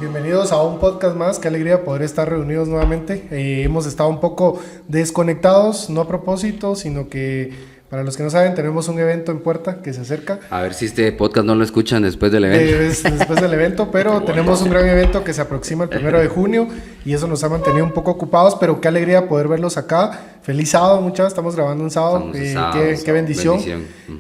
bienvenidos a un podcast más. Qué alegría poder estar reunidos nuevamente. Hemos estado un poco desconectados, no a propósito, sino que para los que no saben, tenemos un evento en puerta que se acerca. A ver si este podcast no lo escuchan después del evento. Después del evento, pero tenemos un gran evento que se aproxima el 1 de junio y eso nos ha mantenido un poco ocupados, pero qué alegría poder verlos acá. Feliz sábado, muchachos, estamos grabando un sábado. Qué bendición.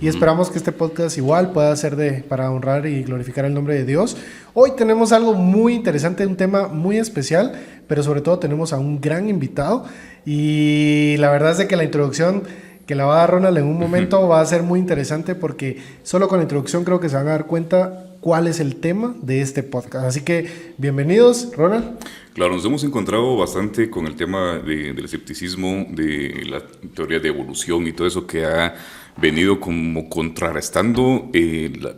Y esperamos que este podcast igual pueda ser para honrar y glorificar el nombre de Dios. Hoy tenemos algo muy interesante, un tema muy especial, pero sobre todo tenemos a un gran invitado y la verdad es de que la introducción que la va a dar Ronald en un momento va a ser muy interesante porque solo con la introducción creo que se van a dar cuenta cuál es el tema de este podcast. Así que bienvenidos, Ronald. Claro, nos hemos encontrado bastante con el tema del escepticismo, de la teoría de evolución y todo eso que ha venido como contrarrestando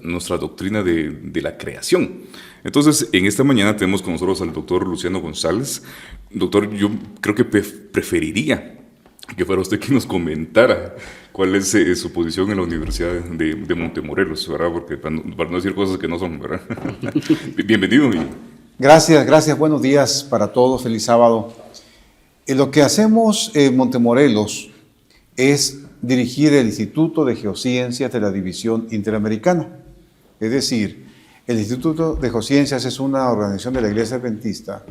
nuestra doctrina de la creación. Entonces, en esta mañana tenemos con nosotros al doctor Luciano González. Doctor, yo creo que preferiría que fuera usted quien nos comentara cuál es su posición en la Universidad de Montemorelos, ¿verdad? Porque para no decir cosas que no son, ¿verdad? Bienvenido. Gracias, buenos días para todos, feliz sábado. Lo que hacemos en Montemorelos es dirigir el Instituto de Geociencias de la División Interamericana. Es decir, el Instituto de Geociencias es una organización de la Iglesia Adventista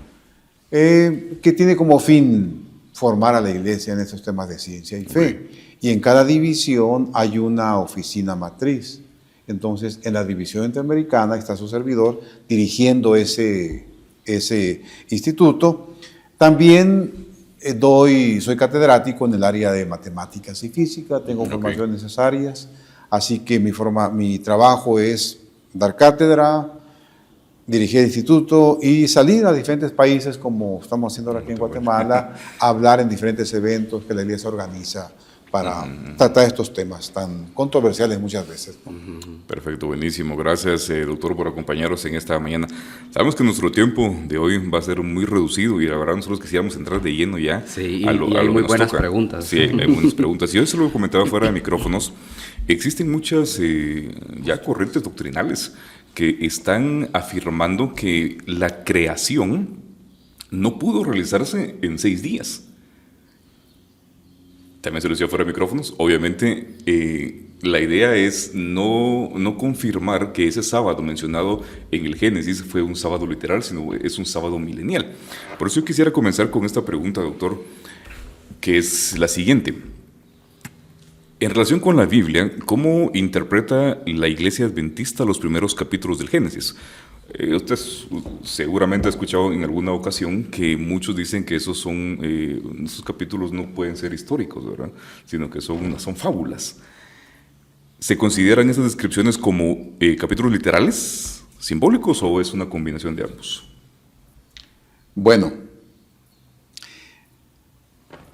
que tiene como fin formar a la iglesia en estos temas de ciencia y fe. Y en cada división hay una oficina matriz. Entonces, en la división interamericana está su servidor dirigiendo ese instituto. También soy catedrático en el área de matemáticas y física, tengo formaciones necesarias, así que mi trabajo es dar cátedra, dirigir el instituto y salir a diferentes países, como estamos haciendo ahora aquí en Guatemala, a hablar en diferentes eventos que la iglesia organiza para tratar estos temas tan controversiales muchas veces. Perfecto, buenísimo. Gracias, doctor, por acompañarnos en esta mañana. Sabemos que nuestro tiempo de hoy va a ser muy reducido y la verdad nosotros quisiéramos entrar de lleno ya. Sí, hay muy buenas preguntas. Sí, hay buenas preguntas. Yo se lo comentaba fuera de micrófonos. Existen muchas ya corrientes doctrinales que están afirmando que la creación no pudo realizarse en 6 días. También se lo decía fuera de micrófonos. Obviamente, la idea es no confirmar que ese sábado mencionado en el Génesis fue un sábado literal, sino es un sábado milenial. Por eso yo quisiera comenzar con esta pregunta, doctor, que es la siguiente. En relación con la Biblia, ¿cómo interpreta la Iglesia Adventista los primeros capítulos del Génesis? Usted seguramente ha escuchado en alguna ocasión que muchos dicen que esos capítulos no pueden ser históricos, ¿verdad? Sino que son fábulas. ¿Se consideran esas descripciones como capítulos literales, simbólicos, o es una combinación de ambos? Bueno,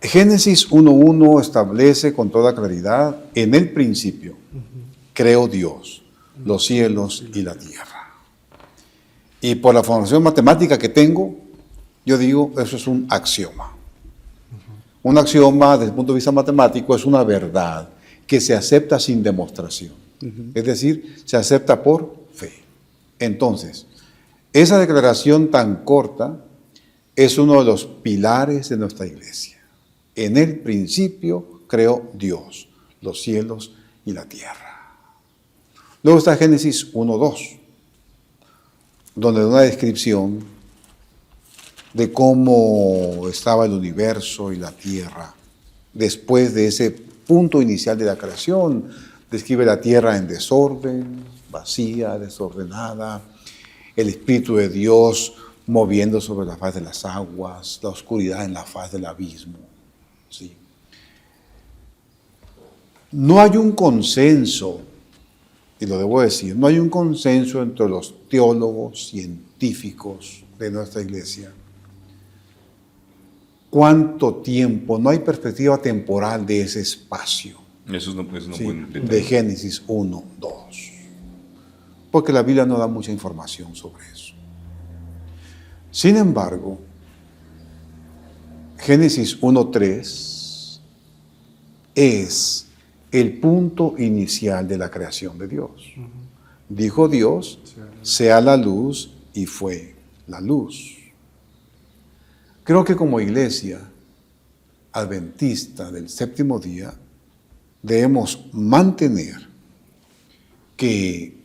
Génesis 1.1 establece con toda claridad: en el principio creó Dios los cielos y la tierra. Y por la formación matemática que tengo, yo digo, eso es un axioma. Un axioma, desde el punto de vista matemático, es una verdad que se acepta sin demostración. Es decir, se acepta por fe. Entonces, esa declaración tan corta es uno de los pilares de nuestra iglesia. En el principio creó Dios los cielos y la tierra. Luego está Génesis 1.2, donde da una descripción de cómo estaba el universo y la tierra después de ese punto inicial de la creación. Describe la tierra en desorden, vacía, desordenada, el Espíritu de Dios moviendo sobre la faz de las aguas, la oscuridad en la faz del abismo. Sí. No hay un consenso, y lo debo decir, no hay un consenso entre los teólogos científicos de nuestra iglesia. ¿Cuánto tiempo? No hay perspectiva temporal de ese espacio. Eso es una Sí, buena detalle. de Génesis 1, 2. Porque la Biblia no da mucha información sobre eso. Sin embargo, Génesis 1.3 es el punto inicial de la creación de Dios. Dijo Dios, sea la luz, y fue la luz. Creo que como iglesia adventista del séptimo día debemos mantener que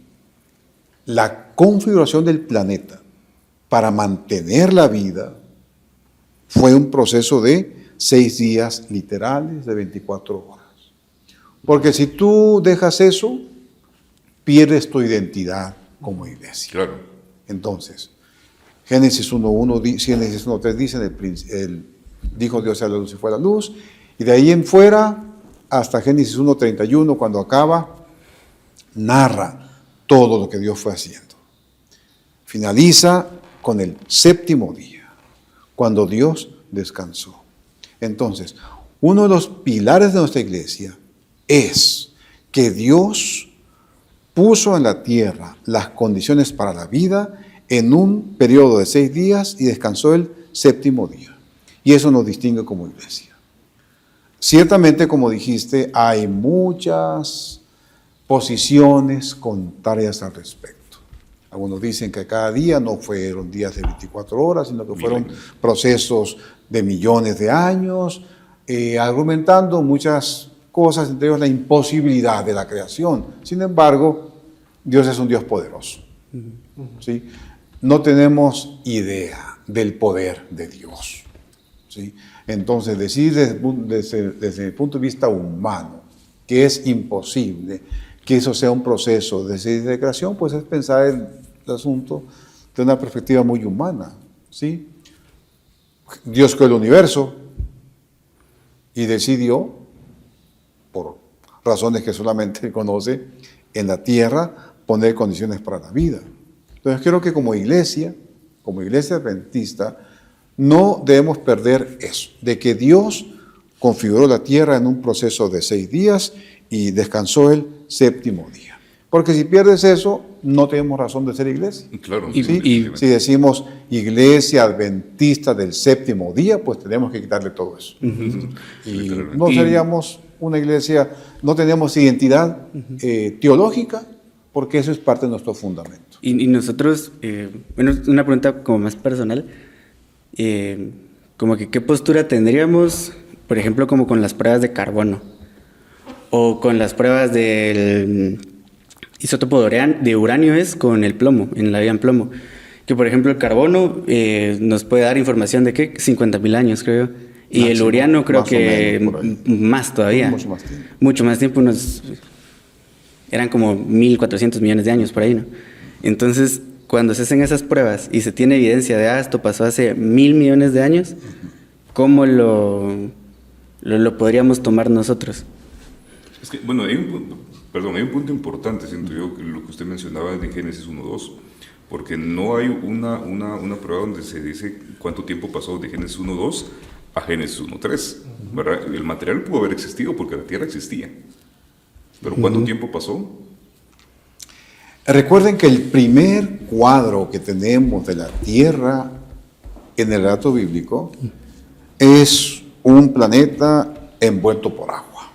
la configuración del planeta para mantener la vida fue un proceso de 6 días literales de 24 horas. Porque si tú dejas eso, pierdes tu identidad como iglesia. Claro. Entonces, Génesis 1.1, Génesis 1.3 dicen, dijo Dios sea la luz y fue la luz, y de ahí en fuera, hasta Génesis 1.31, cuando acaba, narra todo lo que Dios fue haciendo. Finaliza con el séptimo día, cuando Dios descansó. Entonces, uno de los pilares de nuestra iglesia es que Dios puso en la tierra las condiciones para la vida en un periodo de 6 días y descansó el séptimo día. Y eso nos distingue como iglesia. Ciertamente, como dijiste, hay muchas posiciones contrarias al respecto. Algunos dicen que cada día no fueron días de 24 horas, sino que fueron procesos de millones de años, argumentando muchas cosas, entre ellos la imposibilidad de la creación. Sin embargo, Dios es un Dios poderoso. ¿Sí? No tenemos idea del poder de Dios. ¿Sí? Entonces, decir desde el punto de vista humano que es imposible que eso sea un proceso de creación, pues es pensar el asunto de una perspectiva muy humana. ¿Sí? Dios creó el universo y decidió, por razones que solamente Él conoce, en la tierra poner condiciones para la vida. Entonces creo que como iglesia adventista, no debemos perder eso, de que Dios configuró la tierra en un proceso de 6 días y descansó el séptimo día. Porque si pierdes eso, no tenemos razón de ser iglesia. Claro. ¿Sí? Si decimos iglesia adventista del séptimo día, pues tenemos que quitarle todo eso. Y no seríamos una iglesia, no tenemos identidad teológica, porque eso es parte de nuestro fundamento. Y nosotros, bueno, una pregunta como más personal, como que qué postura tendríamos, por ejemplo, como con las pruebas de carbono, o con las pruebas del isótopo de uranio, es con el plomo, en la vida en plomo. Que por ejemplo el carbono nos puede dar información de ¿qué? 50.000 años, creo. Y el uriano creo que más todavía. Mucho más tiempo, eran como 1.400 millones de años por ahí, ¿no? Entonces, cuando se hacen esas pruebas y se tiene evidencia de esto pasó hace 1.000 millones de años, ¿cómo lo podríamos tomar nosotros? Es que, bueno, hay un punto importante, siento yo, lo que usted mencionaba de Génesis 1.2, porque no hay una prueba donde se dice cuánto tiempo pasó de Génesis 1.2 a Génesis 1.3, ¿verdad? El material pudo haber existido porque la Tierra existía, pero ¿cuánto tiempo pasó? Recuerden que el primer cuadro que tenemos de la Tierra en el relato bíblico es un planeta envuelto por agua.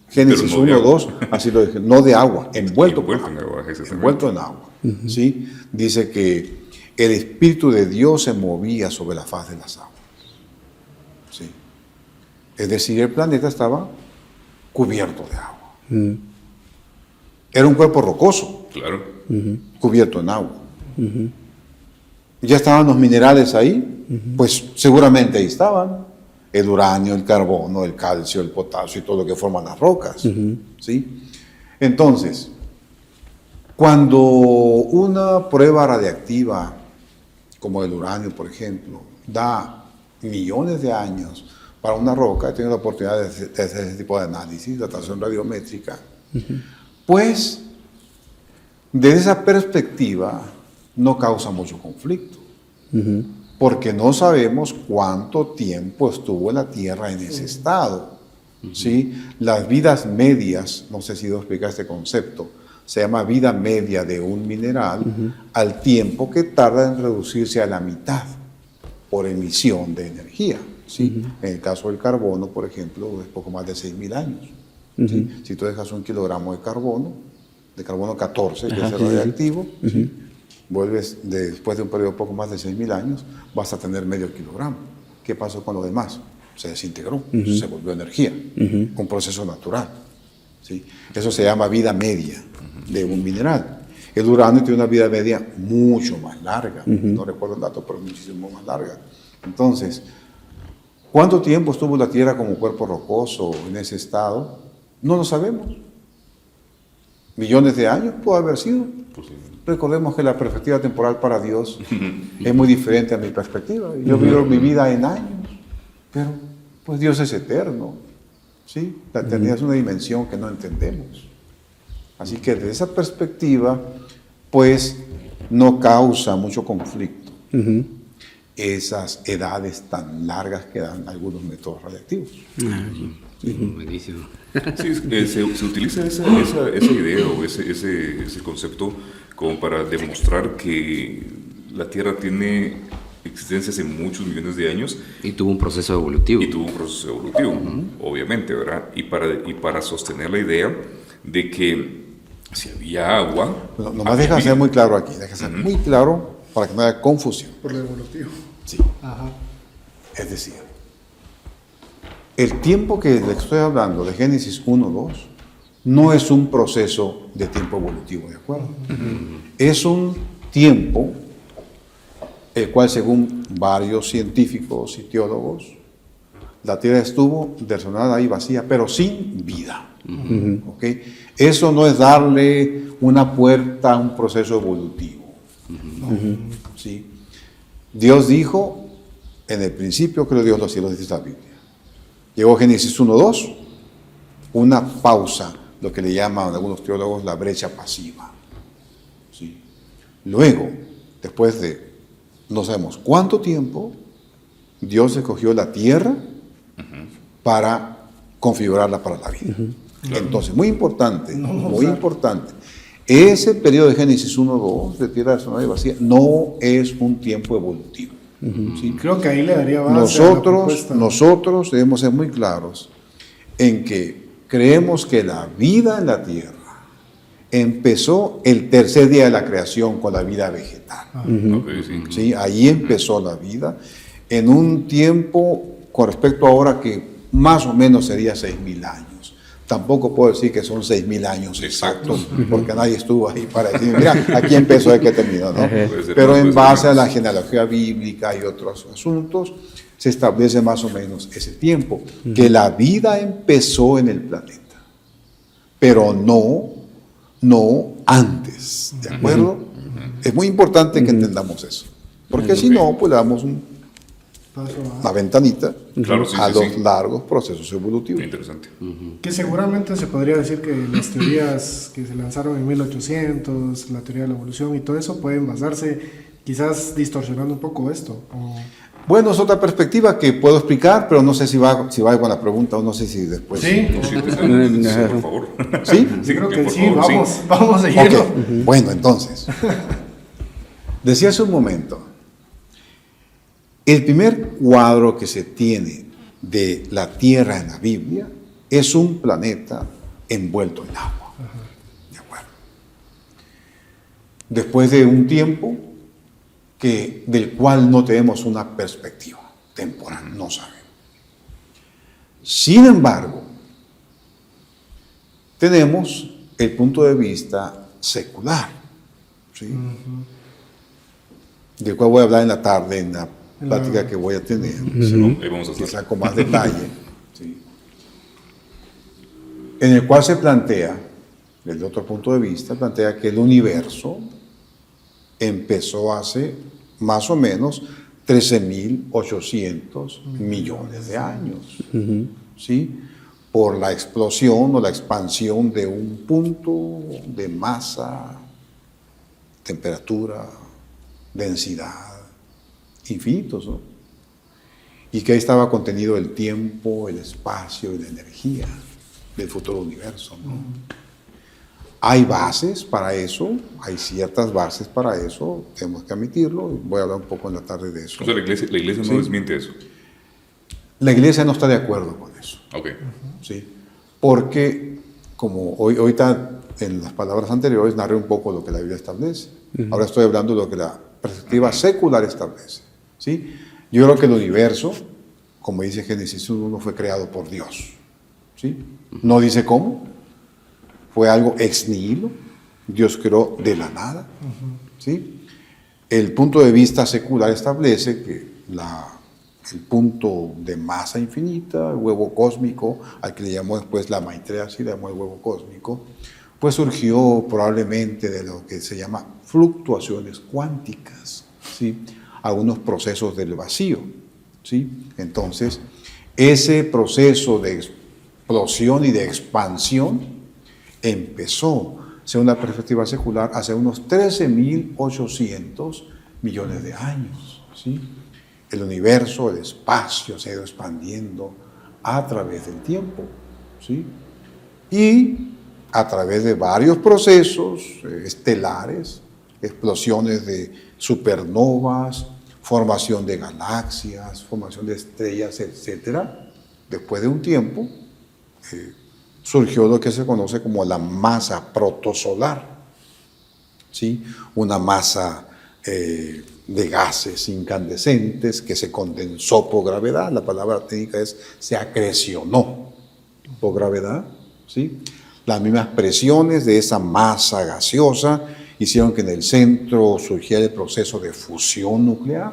Génesis 1.2, así lo dije, no de agua, envuelto en agua. ¿Sí? Dice que el Espíritu de Dios se movía sobre la faz de las aguas. ¿Sí? Es decir, el planeta estaba cubierto de agua. Era un cuerpo rocoso, claro, cubierto en agua. Ya estaban los minerales ahí, pues seguramente ahí estaban. El uranio, el carbono, el calcio, el potasio y todo lo que forman las rocas. ¿Sí? Entonces, cuando una prueba radiactiva, como el uranio, por ejemplo, da millones de años para una roca, he tenido la oportunidad de hacer ese tipo de análisis, datación radiométrica, pues, desde esa perspectiva, no causa mucho conflicto. Porque no sabemos cuánto tiempo estuvo la Tierra en ese estado. ¿Sí? Las vidas medias, no sé si debo explicar este concepto, se llama vida media de un mineral al tiempo que tarda en reducirse a la mitad por emisión de energía. ¿Sí? En el caso del carbono, por ejemplo, es poco más de 6.000 años. ¿Sí? Si tú dejas 1 kilogramo de carbono 14, que es el radiactivo, ¿sí? vuelves después de un periodo poco más de 6.000 años, vas a tener medio kilogramo. ¿Qué pasó con lo demás? Se desintegró, se volvió energía, un proceso natural. ¿Sí? Eso se llama vida media de un mineral. El uranio tiene una vida media mucho más larga, no recuerdo el dato, pero muchísimo más larga. Entonces, ¿cuánto tiempo estuvo la Tierra como cuerpo rocoso en ese estado? No lo sabemos. Millones de años puede haber sido. Recordemos que la perspectiva temporal para Dios es muy diferente a mi perspectiva. Yo vivo mi vida en años, pero pues Dios es eterno. ¿Sí? La eternidad es una dimensión que no entendemos. Así que desde esa perspectiva, pues no causa mucho conflicto esas edades tan largas que dan algunos métodos radiactivos. Buenísimo. Sí, se utiliza esa idea o ese concepto como para demostrar que la Tierra tiene existencia hace muchos millones de años. Y tuvo un proceso evolutivo. Obviamente, ¿verdad? Y para sostener la idea de que si había agua... Nomás deja ser muy claro aquí, deja ser muy claro para que no haya confusión. Por lo evolutivo. Sí. Ajá. Es decir, el tiempo que le estoy hablando de Génesis 1-2 no es un proceso de tiempo evolutivo, ¿de acuerdo? Es un tiempo el cual, según varios científicos y teólogos, la Tierra estuvo desordenada y vacía, pero sin vida. ¿Okay? Eso no es darle una puerta a un proceso evolutivo. ¿Sí? Dios dijo, en el principio creó Dios los cielos, dice la Biblia. Llegó Génesis 1-2, una pausa, lo que le llaman algunos teólogos la brecha pasiva. ¿Sí? Luego, después de no sabemos cuánto tiempo, Dios escogió la tierra para configurarla para la vida. Entonces, muy importante, ese periodo de Génesis 1-2 de tierra desordenada y vacía no es un tiempo evolutivo. ¿Sí? Creo que ahí le daría base a la propuesta. Nosotros debemos ser muy claros en que creemos que la vida en la tierra empezó el tercer día de la creación con la vida vegetal. ¿Sí? Ahí empezó la vida en un tiempo con respecto a ahora que más o menos sería 6.000 años. Tampoco puedo decir que son 6.000 años exactos, porque nadie estuvo ahí para decir, mira, aquí empezó y aquí terminó, ¿no? Pero en base a la genealogía bíblica y otros asuntos, se establece más o menos ese tiempo, que la vida empezó en el planeta, pero no antes, ¿de acuerdo? Es muy importante que entendamos eso, porque si no, pues le damos una ventanita a los largos procesos evolutivos. Interesante. Que seguramente se podría decir que las teorías que se lanzaron en 1800, la teoría de la evolución y todo eso pueden basarse quizás distorsionando un poco esto. Bueno, es otra perspectiva que puedo explicar, pero no sé si va con la pregunta o no sé si después. Sí, por favor. ¿Sí? Sí, creo que sí, vamos a seguirlo. Okay. Bueno, entonces, decía hace un momento, el primer cuadro que se tiene de la Tierra en la Biblia es un planeta envuelto en agua. ¿De acuerdo? Después de un tiempo del cual no tenemos una perspectiva temporal, no sabemos. Sin embargo, tenemos el punto de vista secular, ¿sí? Del cual voy a hablar en la tarde, en la plática que voy a tener, quizá con más detalle, ¿sí? En el cual se plantea, desde otro punto de vista, plantea que el universo empezó hace más o menos 13.800 millones de años, ¿sí? Por la explosión o la expansión de un punto de masa, temperatura, densidad, infinitos, ¿no? Y que ahí estaba contenido el tiempo, el espacio y la energía del futuro universo, ¿no? Hay bases para eso, hay ciertas bases para eso, tenemos que admitirlo, voy a hablar un poco en la tarde de eso. O sea, la iglesia no desmiente eso. La iglesia no está de acuerdo con eso. Ok. ¿Sí? Porque, como ahorita en las palabras anteriores narré un poco lo que la Biblia establece. Ahora estoy hablando de lo que la perspectiva secular establece, ¿sí? Yo creo que el universo, como dice Génesis 1, fue creado por Dios, ¿sí? No dice cómo, fue algo ex nihilo, Dios creó de la nada, ¿sí? El punto de vista secular establece que el punto de masa infinita, el huevo cósmico, al que le llamó después la Maitreya, así le llamó el huevo cósmico, pues surgió probablemente de lo que se llama fluctuaciones cuánticas, ¿sí? Algunos procesos del vacío, ¿sí? Entonces, ese proceso de explosión y de expansión empezó, según la perspectiva secular, hace unos 13.800 millones de años, ¿sí? El universo, el espacio se ha ido expandiendo a través del tiempo, ¿sí? Y a través de varios procesos estelares, explosiones de supernovas, formación de galaxias, formación de estrellas, etc. Después de un tiempo, surgió lo que se conoce como la masa protosolar, ¿sí? Una masa de gases incandescentes que se condensó por gravedad. La palabra técnica es se acrecionó por gravedad, ¿sí? Las mismas presiones de esa masa gaseosa hicieron que en el centro surgiera el proceso de fusión nuclear,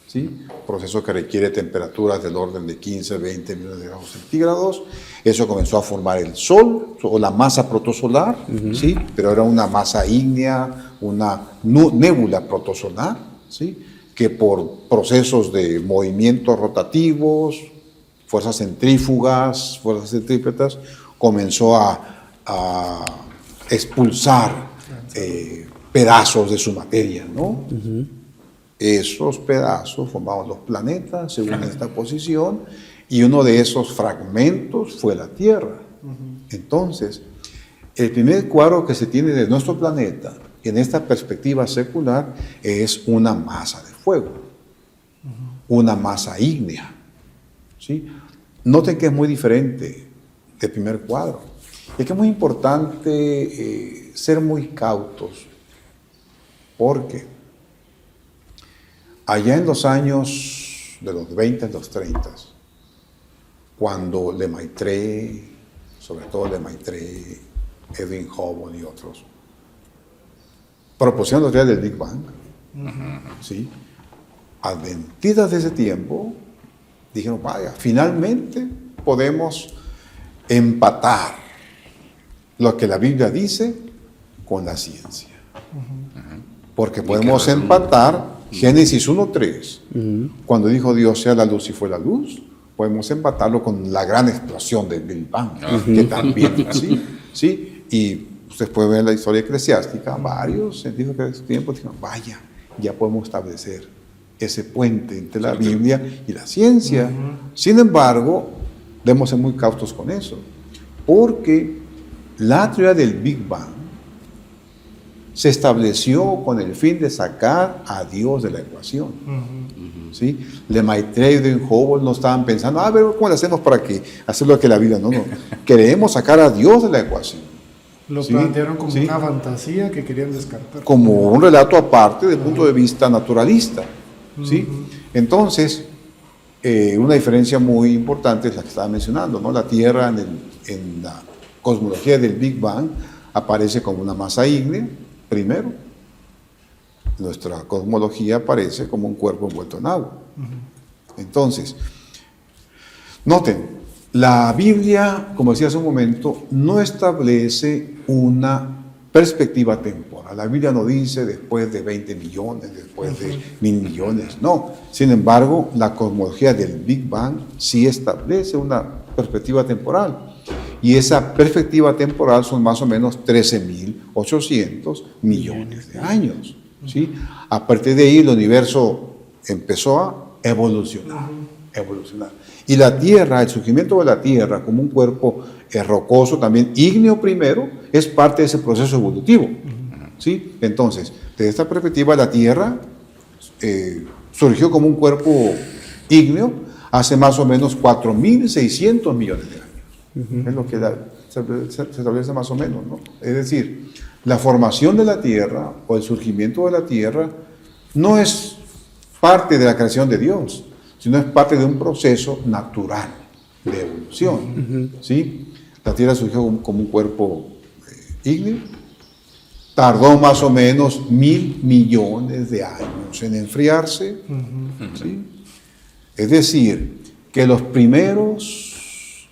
¿sí? Proceso que requiere temperaturas del orden de 15, 20 millones de grados centígrados. Eso comenzó a formar el Sol, o la masa protosolar, ¿sí? Pero era una masa ígnea, una nébula protosolar, ¿sí? Que por procesos de movimientos rotativos, fuerzas centrífugas, fuerzas centrípetas, comenzó a expulsar pedazos de su materia, ¿no? Esos pedazos formaban los planetas según esta posición, y uno de esos fragmentos fue la Tierra. Entonces, el primer cuadro que se tiene de nuestro planeta en esta perspectiva secular es una masa de fuego, una masa ígnea, ¿sí? Noten que es muy diferente del primer cuadro. Y que es muy importante ser muy cautos, porque allá en los años de los 20, los 30, cuando Lemaitre, sobre todo Lemaitre, Edwin Hubble y otros, propusieron la teoría del Big Bang, ¿sí? Adventidas de ese tiempo, dijeron, vaya, finalmente podemos empatar lo que la Biblia dice con la ciencia. Porque podemos empatar Génesis 1:3, cuando dijo Dios sea la luz y fue la luz, podemos empatarlo con la gran explosión del Big Bang, que también fue así, ¿sí? Y ustedes pueden ver la historia eclesiástica, varios científicos de ese tiempo dijeron, vaya, ya podemos establecer ese puente entre la Biblia y la ciencia. Sin embargo, debemos ser muy cautos con eso, porque la teoría del Big Bang se estableció con el fin de sacar a Dios de la ecuación. ¿Sí? Lemaitre y Edwin Hubble no estaban pensando, a ver, ¿cómo le hacemos para que hacer lo que la Biblia? No. Queremos sacar a Dios de la ecuación. Lo plantearon como una fantasía que querían descartar. Como un relato aparte desde el punto de vista naturalista. ¿Sí? Entonces, una diferencia muy importante es la que estaba mencionando, ¿no? La Tierra en la cosmología del Big Bang aparece como una masa ígnea, primero. Nuestra cosmología aparece como un cuerpo envuelto en agua. Entonces, noten, la Biblia, como decía hace un momento, no establece una perspectiva temporal. La Biblia no dice después de 20 millones, después de 1.000 millones, no. Sin embargo, la cosmología del Big Bang sí establece una perspectiva temporal. Y esa perspectiva temporal son más o menos 13.800 millones de años. ¿Sí? A partir de ahí el universo empezó a evolucionar. Y la Tierra, el surgimiento de la Tierra como un cuerpo rocoso, también ígneo primero, es parte de ese proceso evolutivo. ¿Sí? Entonces, desde esta perspectiva, la Tierra surgió como un cuerpo ígneo hace más o menos 4.600 millones de años. Es lo que se establece más o menos, ¿no? Es decir, la formación de la tierra o el surgimiento de la tierra no es parte de la creación de Dios, sino es parte de un proceso natural de evolución. ¿Sí? La tierra surgió como un cuerpo ígneo, tardó más o menos 1.000 millones de años en enfriarse. ¿Sí? Es decir, que los primeros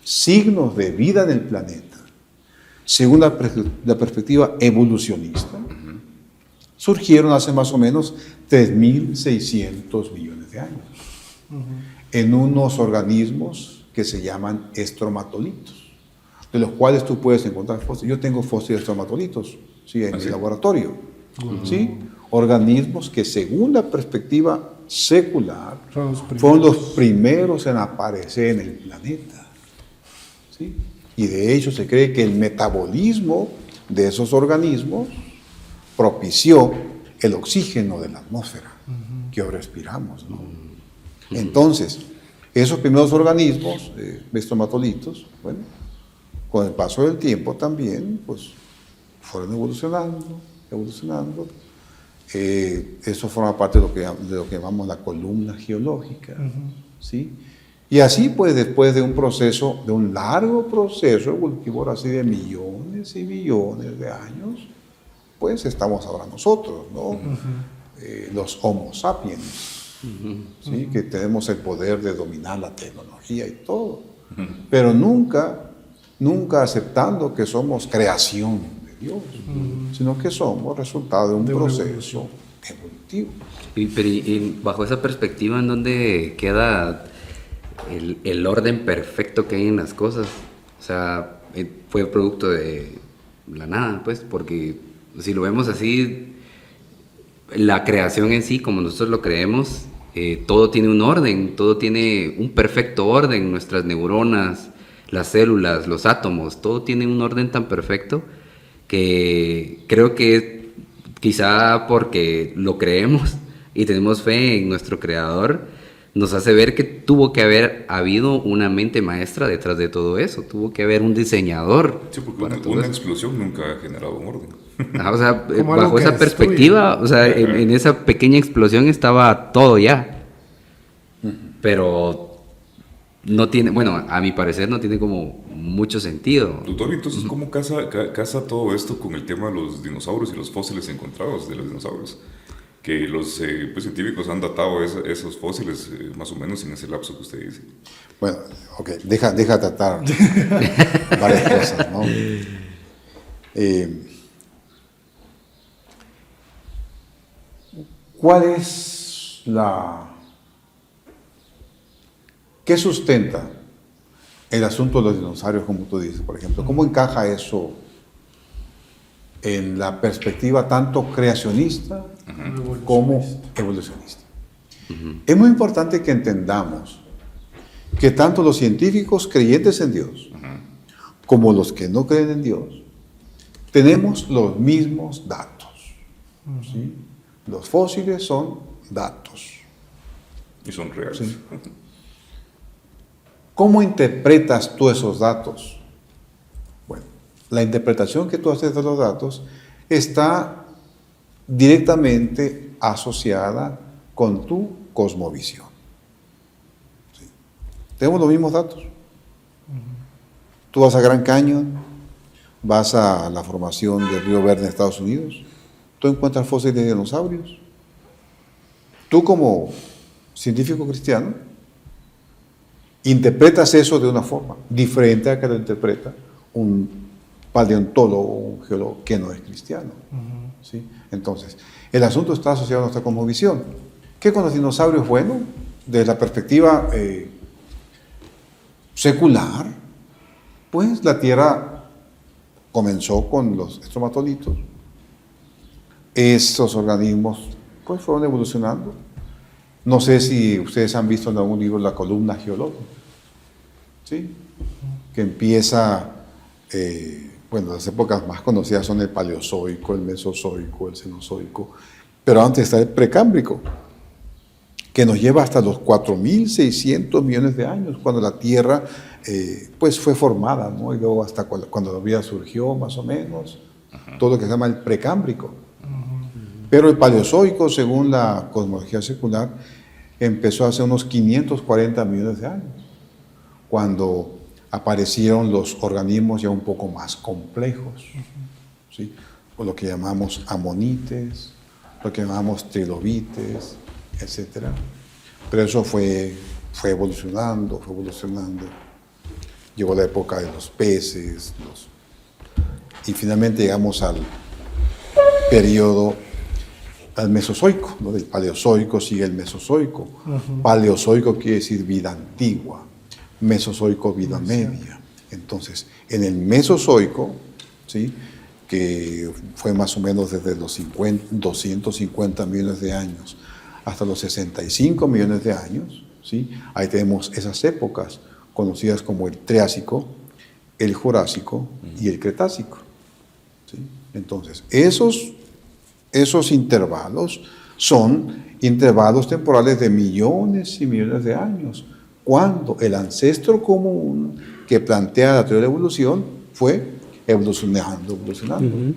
signos de vida en el planeta, según la perspectiva evolucionista, surgieron hace más o menos 3.600 millones de años en unos organismos que se llaman estromatolitos, de los cuales tú puedes encontrar fósiles. Yo tengo fósiles de estromatolitos, ¿sí? En mi laboratorio. ¿Sí? Organismos que según la perspectiva secular fueron los primeros en aparecer en el planeta. ¿Sí? Y de hecho se cree que el metabolismo de esos organismos propició el oxígeno de la atmósfera que hoy respiramos, ¿no? Entonces, esos primeros organismos, estromatolitos, bueno, con el paso del tiempo también, pues, fueron evolucionando. Eso forma parte de lo que llamamos la columna geológica, ¿sí? Y así, pues, después de un largo proceso evolutivo, así de millones y millones de años, pues estamos ahora nosotros, ¿no? Los Homo sapiens, ¿sí? Que tenemos el poder de dominar la tecnología y todo, pero nunca aceptando que somos creación de Dios, sino que somos resultado de un proceso evolutivo. Y bajo esa perspectiva, ¿en dónde queda el orden perfecto que hay en las cosas? O sea, fue producto de la nada, pues, porque si lo vemos así, la creación en sí, como nosotros lo creemos, todo tiene un orden, todo tiene un perfecto orden, nuestras neuronas, las células, los átomos, todo tiene un orden tan perfecto que creo que quizá porque lo creemos y tenemos fe en nuestro creador, nos hace ver que tuvo que haber habido una mente maestra detrás de todo eso, tuvo que haber un diseñador. Sí, porque una explosión nunca ha generado un orden. O sea, bajo esa perspectiva, o sea, en esa pequeña explosión estaba todo ya. Pero no tiene, bueno, a mi parecer no tiene como mucho sentido. Doctor, entonces, ¿cómo casa todo esto con el tema de los dinosaurios y los fósiles encontrados de los dinosaurios? Que los pues, científicos han datado esos fósiles más o menos en ese lapso que usted dice. Bueno, ok, deja tratar varias cosas, ¿no? ¿Cuál es ¿Qué sustenta el asunto de los dinosaurios, como tú dices, por ejemplo? ¿Cómo encaja eso en la perspectiva tanto creacionista como evolucionista? Es muy importante que entendamos que tanto los científicos creyentes en Dios como los que no creen en Dios tenemos los mismos datos. ¿Sí? Los fósiles son datos. Y son reales. ¿Sí? ¿Cómo interpretas tú esos datos? Bueno, la interpretación que tú haces de los datos está directamente asociada con tu cosmovisión. ¿Sí? Tenemos los mismos datos. Tú vas a Grand Canyon, vas a la formación del Río Verde en Estados Unidos, tú encuentras fósiles de dinosaurios. Tú como científico cristiano interpretas eso de una forma diferente a que lo interpreta un paleontólogo o un geólogo que no es cristiano. ¿Sí? Entonces, el asunto está asociado a nuestra cosmovisión. ¿Qué con los dinosaurios? Bueno, desde la perspectiva secular, pues la Tierra comenzó con los estromatolitos. Estos organismos pues fueron evolucionando. No sé si ustedes han visto en algún libro la columna geológica, ¿sí? Que empieza, bueno, las épocas más conocidas son el Paleozoico, el Mesozoico, el Cenozoico, pero antes está el Precámbrico, que nos lleva hasta los 4.600 millones de años, cuando la Tierra pues fue formada, ¿no? Y luego hasta cuando la vida surgió, más o menos, todo lo que se llama el precámbrico. Pero el Paleozoico, según la cosmología secular, empezó hace unos 540 millones de años, cuando aparecieron los organismos ya un poco más complejos, ¿sí? O lo que llamamos amonites, lo que llamamos trilobites, etc. Pero eso fue evolucionando, Llegó la época de los peces, y finalmente llegamos al periodo, al Mesozoico, ¿no? Del Paleozoico sigue el Mesozoico. Paleozoico quiere decir vida antigua, Mesozoico vida media. Entonces, en el Mesozoico, ¿sí?, que fue más o menos desde los 250 millones de años hasta los 65 millones de años, ¿sí?, ahí tenemos esas épocas conocidas como el Triásico, el Jurásico y el Cretácico, ¿sí? Entonces, esos intervalos son intervalos temporales de millones y millones de años, cuando el ancestro común que plantea la teoría de la evolución fue evolucionando.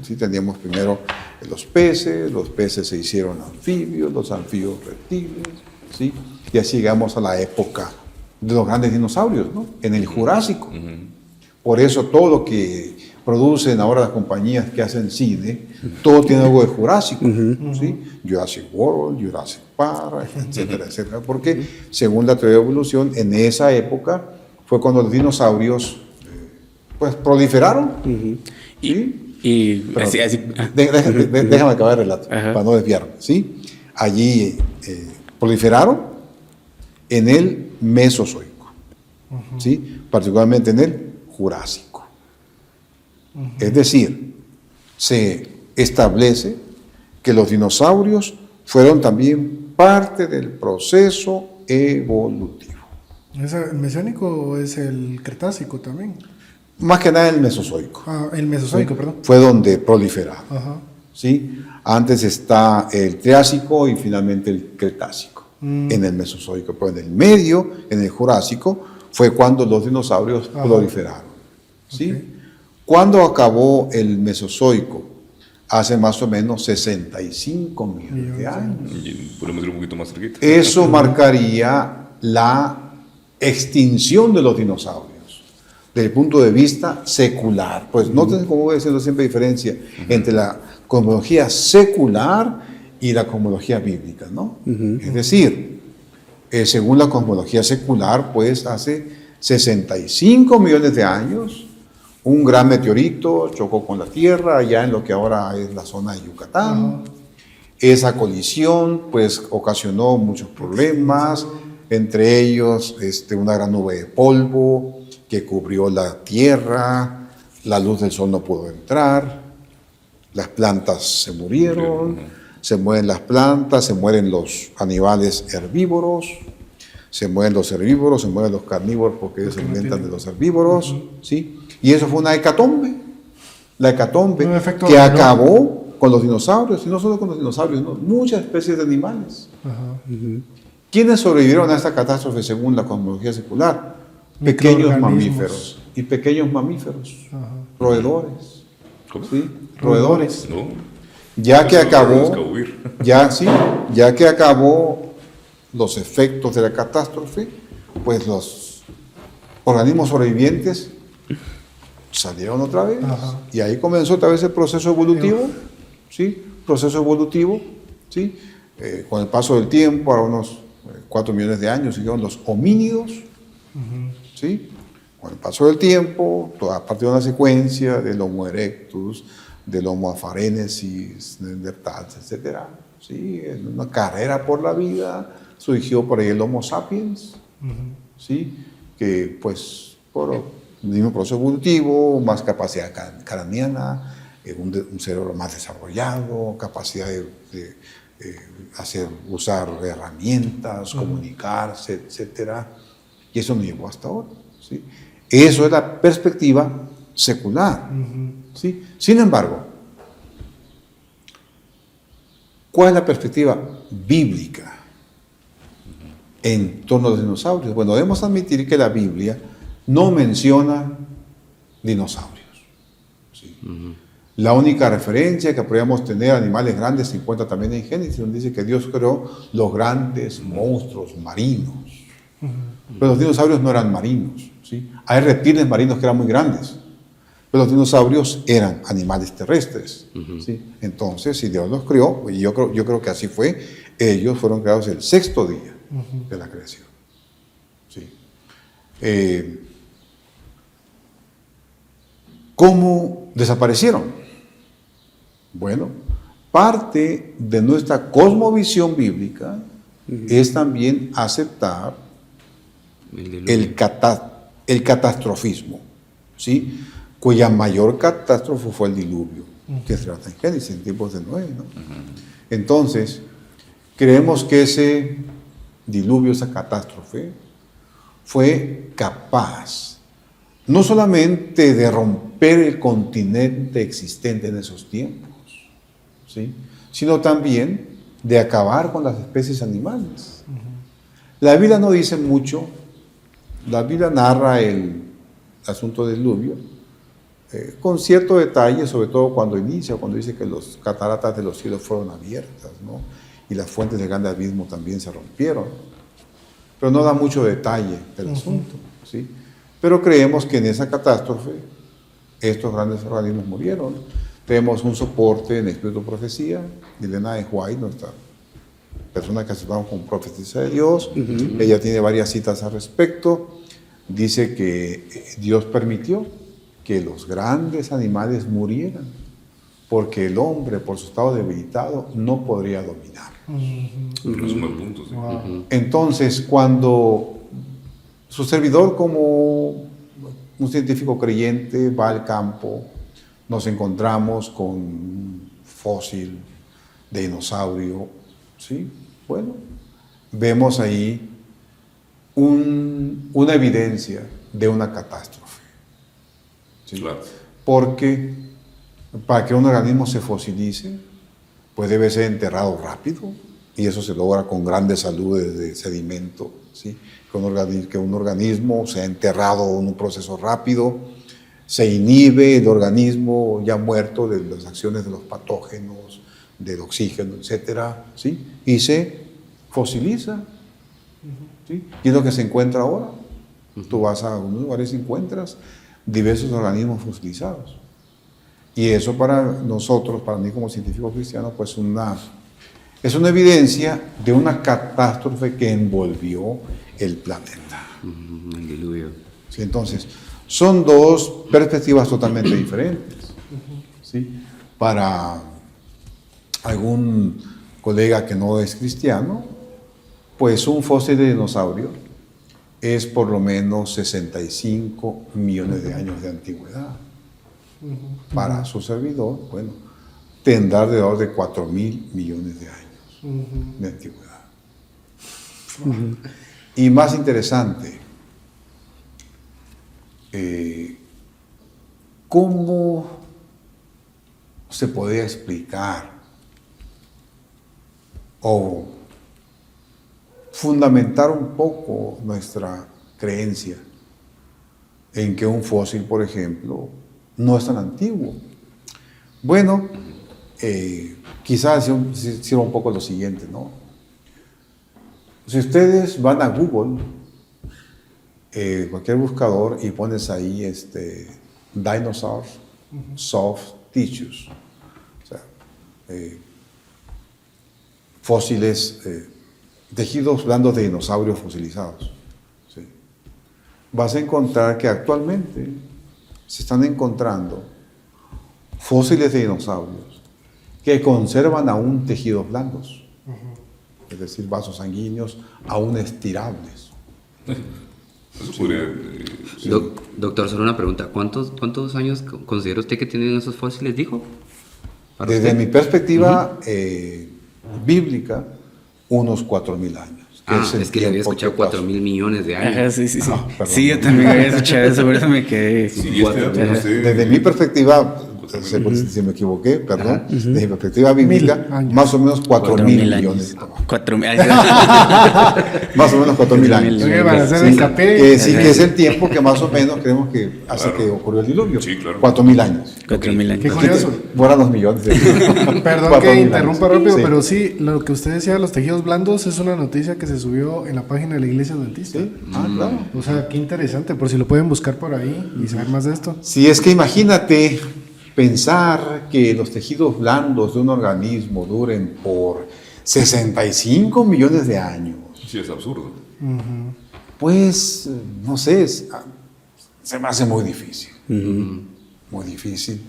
¿Sí? Teníamos primero los peces se hicieron anfibios, los anfibios reptiles, ¿sí? Y así llegamos a la época de los grandes dinosaurios, ¿no? En el Jurásico. Por eso todo lo que producen ahora las compañías que hacen cine, todo tiene algo de Jurásico, ¿sí? Jurassic World, Jurassic Park, etcétera, etcétera. Porque según la teoría de evolución, en esa época fue cuando los dinosaurios pues proliferaron. ¿Sí? Déjame acabar el relato, para no desviarme, ¿sí? Allí proliferaron en el Mesozoico, ¿sí? Particularmente en el Jurásico. Es decir, se establece que los dinosaurios fueron también parte del proceso evolutivo. ¿Es el Mesozoico o es el Cretácico también? Más que nada el Mesozoico. El Mesozoico, ¿sí? Perdón. Fue donde proliferaron. ¿Sí? Antes está el Triásico y finalmente el Cretácico, en el Mesozoico. Pero en el medio, en el Jurásico, fue cuando los dinosaurios proliferaron. ¿Sí? ¿Cuándo acabó el Mesozoico? Hace más o menos 65 millones de años. Y podemos ir un poquito más cerquita. Eso marcaría la extinción de los dinosaurios desde el punto de vista secular. Pues noten cómo voy haciendo siempre diferencia entre la cosmología secular y la cosmología bíblica, ¿no? Es decir, según la cosmología secular, pues hace 65 millones de años, un gran meteorito chocó con la Tierra, allá en lo que ahora es la zona de Yucatán. Esa colisión, pues, ocasionó muchos problemas, entre ellos una gran nube de polvo que cubrió la Tierra, la luz del sol no pudo entrar, las plantas se murieron, se mueren las plantas, se mueren los animales herbívoros, se mueren los herbívoros, se mueren los carnívoros porque ellos se alimentan de los herbívoros, ¿sí? Y eso fue una hecatombe, la hecatombe que acabó con los dinosaurios, y no solo con los dinosaurios, ¿no? Muchas especies de animales. ¿Quiénes sobrevivieron a esta catástrofe según la cosmología secular? Pequeños mamíferos y pequeños mamíferos, roedores. ¿Cómo? ¿Sí? Roedores. No. Ya que acabó los efectos de la catástrofe, pues los organismos sobrevivientes salieron otra vez. Y ahí comenzó otra vez el proceso evolutivo, ¿sí? Proceso evolutivo, ¿sí? Con el paso del tiempo, ahora unos 4 millones de años, siguieron los homínidos, ¿sí? Con el paso del tiempo, a partir de una secuencia del Homo erectus, del Homo afarensis, Neanderthals, etc. ¿Sí? En una carrera por la vida surgió por ahí el Homo sapiens, ¿sí? Que pues por el mismo proceso evolutivo, más capacidad craneana, un cerebro más desarrollado, capacidad de usar herramientas, comunicarse, etc. Y eso nos llevó hasta ahora, ¿sí? Eso es la perspectiva secular, ¿sí? Sin embargo, ¿cuál es la perspectiva bíblica? en torno a los dinosaurios? Bueno, debemos admitir que la Biblia no menciona dinosaurios. ¿Sí? La única referencia que podríamos tener a animales grandes se encuentra también en Génesis, donde dice que Dios creó los grandes monstruos marinos. Pero los dinosaurios no eran marinos. ¿Sí? Hay reptiles marinos que eran muy grandes, pero los dinosaurios eran animales terrestres. ¿Sí? Entonces, si Dios los creó, y yo creo que así fue, ellos fueron creados el sexto día de la creación. ¿Sí? ¿Cómo desaparecieron? Bueno, parte de nuestra cosmovisión bíblica es también aceptar el catastrofismo, ¿sí? Cuya mayor catástrofe fue el diluvio, que se trata en Génesis, en tiempos de Noé, ¿no? Entonces, creemos que ese diluvio, esa catástrofe, fue capaz no solamente de romper el continente existente en esos tiempos, ¿sí? Sino también de acabar con las especies animales. La Biblia no dice mucho. La Biblia narra el asunto del diluvio con cierto detalle, sobre todo cuando dice que los cataratas de los cielos fueron abiertas, ¿no? Y las fuentes del grande abismo también se rompieron. Pero no da mucho detalle del asunto, ¿sí? Pero creemos que en esa catástrofe estos grandes organismos murieron. Tenemos un soporte en Espíritu de Profecía, Elena de White, nuestra persona que aceptamos como profetisa de Dios. Ella tiene varias citas al respecto. Dice que Dios permitió que los grandes animales murieran, porque el hombre, por su estado debilitado, no podría dominar. Entonces, cuando su servidor, como un científico creyente, va al campo, nos encontramos con un fósil de dinosaurio, ¿sí? Bueno, vemos ahí una evidencia de una catástrofe, ¿sí? Claro. Porque para que un organismo se fosilice, pues debe ser enterrado rápido, y eso se logra con grandes saludes de sedimento, ¿sí? Que un organismo sea enterrado en un proceso rápido, se inhibe el organismo ya muerto de las acciones de los patógenos, del oxígeno, etcétera, ¿sí? Y se fosiliza, ¿sí? Y es lo que se encuentra ahora. Tú vas a algunos lugares y encuentras diversos organismos fosilizados. Y eso para nosotros, para mí como científico cristiano, pues es una evidencia de una catástrofe que envolvió el planeta. El diluvio. ¿Sí? Entonces, son dos perspectivas totalmente diferentes. ¿Sí? Para algún colega que no es cristiano, pues un fósil de dinosaurio es por lo menos 65 millones de años de antigüedad. Para su servidor, bueno, tendrá alrededor de 4.000 millones de años de antigüedad. Y más interesante, ¿cómo se podría explicar o fundamentar un poco nuestra creencia en que un fósil, por ejemplo, no es tan antiguo? Bueno, quizás sirva un poco lo siguiente, ¿no? Si ustedes van a Google, cualquier buscador, y pones ahí dinosaurs soft tissues, o sea, fósiles, tejidos blandos de dinosaurios fosilizados, ¿sí? Vas a encontrar que actualmente se están encontrando fósiles de dinosaurios que conservan aún tejidos blandos, es decir, vasos sanguíneos aún estirables. Doctor, solo una pregunta. ¿Cuántos años considera usted que tienen esos fósiles, dijo? Desde mi perspectiva bíblica, unos 4.000 años. Es que le había escuchado 4.000 millones de años. Ajá, sí. Sí, yo también había escuchado eso, por eso me quedé. Desde mi perspectiva, si me equivoqué, perdón, desde perspectiva bíblica, más o menos 4.000 millones. 4.000 Más o menos 4.000 años. Que es el tiempo que más o menos creemos que hace que ocurrió el diluvio. Sí, claro. 4.000 años. 4.000 años. Qué curioso. Fueran los millones. Perdón que interrumpa rápido, Sí. pero sí, lo que usted decía de los tejidos blandos es una noticia que se subió en la página de la Iglesia Adventista. Sí. Claro. O sea, qué interesante, por si lo pueden buscar por ahí y saber más de esto. Si es que imagínate pensar que los tejidos blandos de un organismo duren por 65 millones de años, Sí, es absurdo. pues, no sé, se me hace muy difícil. Muy difícil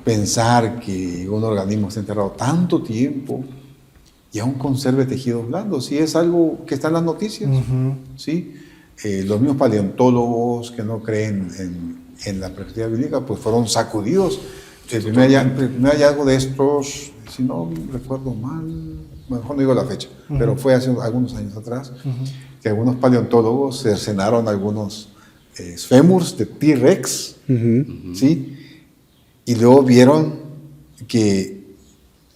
pensar que un organismo esté enterrado tanto tiempo y aún conserve tejidos blandos. Sí, es algo que está en las noticias. ¿Sí? Los mismos paleontólogos que no creen en la perspectiva bíblica, pues fueron sacudidos. El primer hallazgo de estos, si no recuerdo mal, mejor no digo la fecha, pero fue hace algunos años atrás, que algunos paleontólogos cercenaron algunos fémurs de T-Rex, ¿sí? Y luego vieron que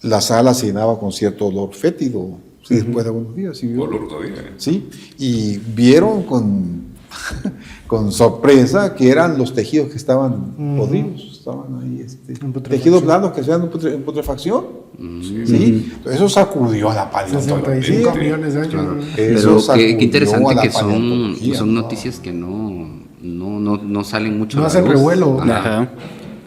la sala se llenaba con cierto olor fétido, ¿sí? Después de algunos días. ¿Sí? Olor todavía. ¿Sí? Y vieron con sorpresa que eran los tejidos que estaban podridos, estaban ahí, tejidos blandos que se en putrefacción. ¿Sí? Entonces, eso sacudió a la paleontología. 65 millones de años. Claro. Pero Eso qué sacudió interesante a la que son paleontología, ¿no? noticias que no salen mucho No a la hacen luz. revuelo. Ajá.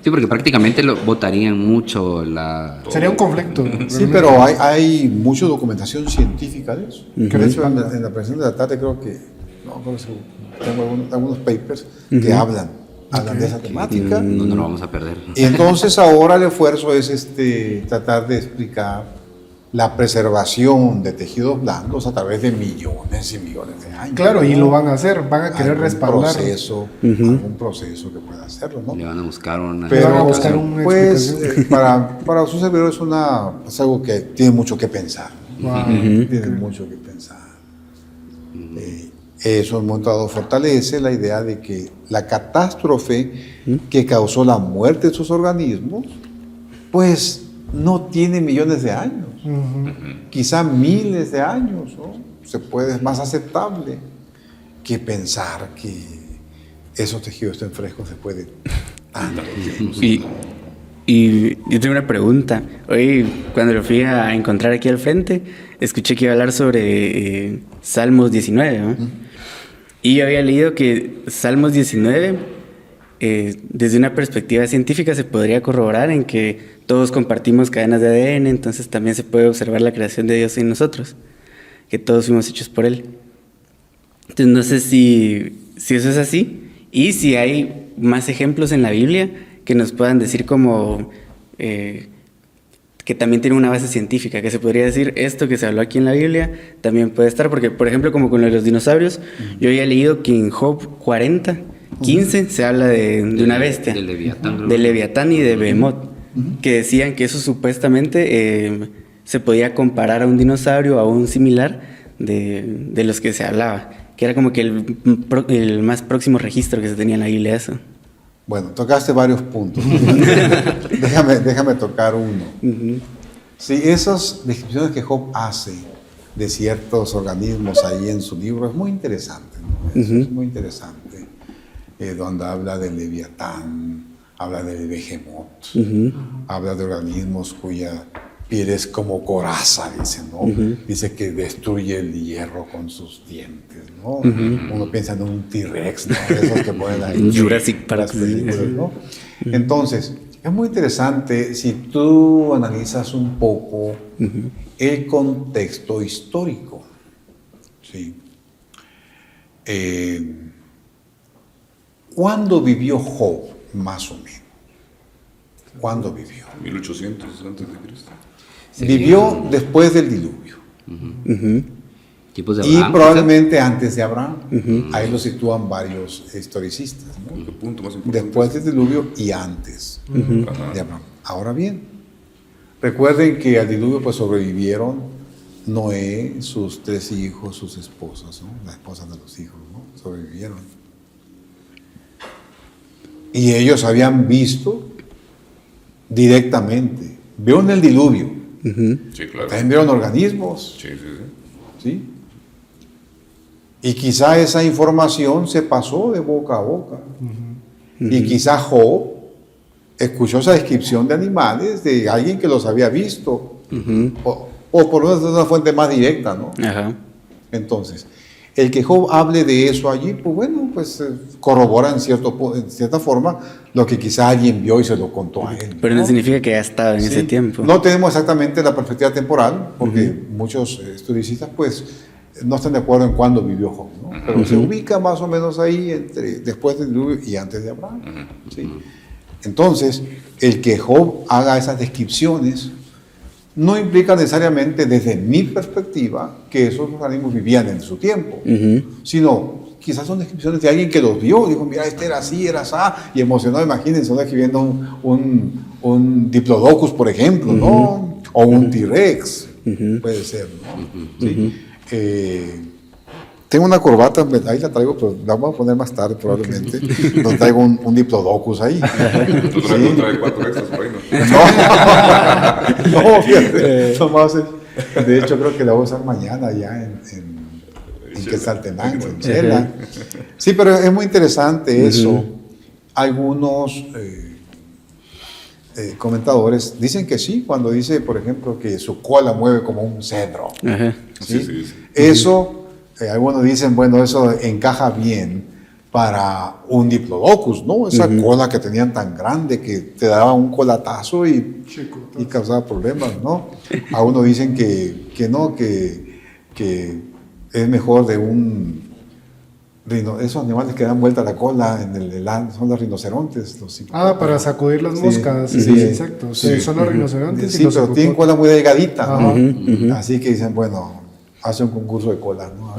Sí, porque prácticamente lo votarían mucho la... Sería un conflicto. Sí, pero hay mucha documentación científica de eso. De hecho, en la presentación de la tarde creo que, no, creo que tengo algunos papers que hablan de esa temática. No lo vamos a perder. Y entonces ahora el esfuerzo es tratar de explicar la preservación de tejidos blandos a través de millones y millones de años. Claro, y lo van a hacer, van a querer respaldar. Algún proceso que pueda hacerlo, ¿no? Le van a buscar una... Le van a Pero, buscar una pues, explicación. para su servidor es algo que tiene mucho que pensar. Wow. Tiene mucho que pensar. Eso en un momento dado fortalece la idea de que la catástrofe que causó la muerte de sus organismos, pues no tiene millones de años, quizá miles de años, ¿no? Es más aceptable que pensar que esos tejidos estén frescos después de tanto tiempo. Y yo tengo una pregunta. Hoy, cuando lo fui a encontrar aquí al frente, escuché que iba a hablar sobre Salmos 19, ¿no? Y yo había leído que Salmos 19, desde una perspectiva científica, se podría corroborar en que todos compartimos cadenas de ADN, entonces también se puede observar la creación de Dios en nosotros, que todos fuimos hechos por Él. Entonces no sé si eso es así, y si hay más ejemplos en la Biblia que nos puedan decir como que también tiene una base científica, que se podría decir esto que se habló aquí en la Biblia también puede estar, porque por ejemplo como con lo de los dinosaurios, yo había leído que en Job 40:15 se habla de una bestia, Del Leviatán. de Leviatán y de Behemoth, que decían que eso supuestamente se podía comparar a un dinosaurio, a un similar de los que se hablaba, que era como que el más próximo registro que se tenía en la Biblia eso. Bueno, tocaste varios puntos. déjame tocar uno. Sí, esas descripciones que Job hace de ciertos organismos ahí en su libro es muy interesante, ¿no? Es muy interesante. Donde habla del Leviatán, habla del Behemoth, habla de organismos cuya piel es como coraza, dice, ¿no? Dice que destruye el hierro con sus dientes, ¿no? Uno piensa en un T-Rex, ¿no? Esos que ponen ahí. Jurassic Park, las películas, ¿no? Entonces, es muy interesante si tú analizas un poco el contexto histórico, ¿sí? ¿Cuándo vivió Job, más o menos? ¿Cuándo vivió? 1800 antes de Cristo. Vivió después del diluvio. Tipos de Y Abraham, probablemente antes de Abraham. Ahí lo sitúan varios historicistas, ¿no? ¿Qué punto más importante? Después del diluvio y antes de Abraham. Ahora bien, recuerden que al diluvio pues sobrevivieron Noé, sus 3 hijos, sus esposas, ¿no? Las esposas de los hijos, ¿no? Sobrevivieron. Y ellos habían visto directamente. Vieron el diluvio. Sí, claro. También vieron organismos. Sí, sí, sí. ¿Sí? Y quizá esa información se pasó de boca a boca. Y quizá Job escuchó esa descripción de animales de alguien que los había visto. O por lo menos de una fuente más directa, ¿no? Ajá. Entonces, el que Job hable de eso allí, pues bueno, pues corrobora en cierta forma lo que quizá alguien vio y se lo contó a él. Pero no significa que ya estaba en Sí. ese tiempo. No tenemos exactamente la perspectiva temporal, porque muchos estudiocistas pues no están de acuerdo en cuándo vivió Job, ¿no? Pero se ubica más o menos ahí entre después del diluvio y antes de Abraham. ¿Sí? Entonces, el que Job haga esas descripciones no implica necesariamente, desde mi perspectiva, que esos organismos vivían en su tiempo, sino quizás son descripciones de alguien que los vio, dijo, mira, este era así, y emocionado. Imagínense, uno escribiendo un Diplodocus, por ejemplo, ¿no? O un T-Rex, puede ser, ¿no? ¿Sí? Tengo una corbata, ahí la traigo, pero la vamos a poner más tarde probablemente. Nos traigo un Diplodocus ahí. Tú traes 4 extras por ahí, No, no, fíjate. De hecho, creo que la voy a usar mañana ya en Quetzaltenango, en Chela. Sí, pero es muy interesante eso. Algunos comentadores dicen que sí, cuando dice, por ejemplo, que su cola mueve como un cedro. Ajá. ¿Sí? Sí, sí, sí. Eso, algunos dicen, bueno, eso encaja bien para un Diplodocus, ¿no? Esa cola que tenían tan grande que te daba un colatazo y causaba problemas, ¿no? A uno dicen que no, que es mejor de esos animales que dan vuelta a la cola son los rinocerontes. Para sacudir las moscas, Sí, los insectos. sí. Son los rinocerontes y Sí, los pero tienen hipopótamos. cola muy delgadita, ¿no? Ajá. Así que dicen, bueno, hace un concurso de colas, ¿no?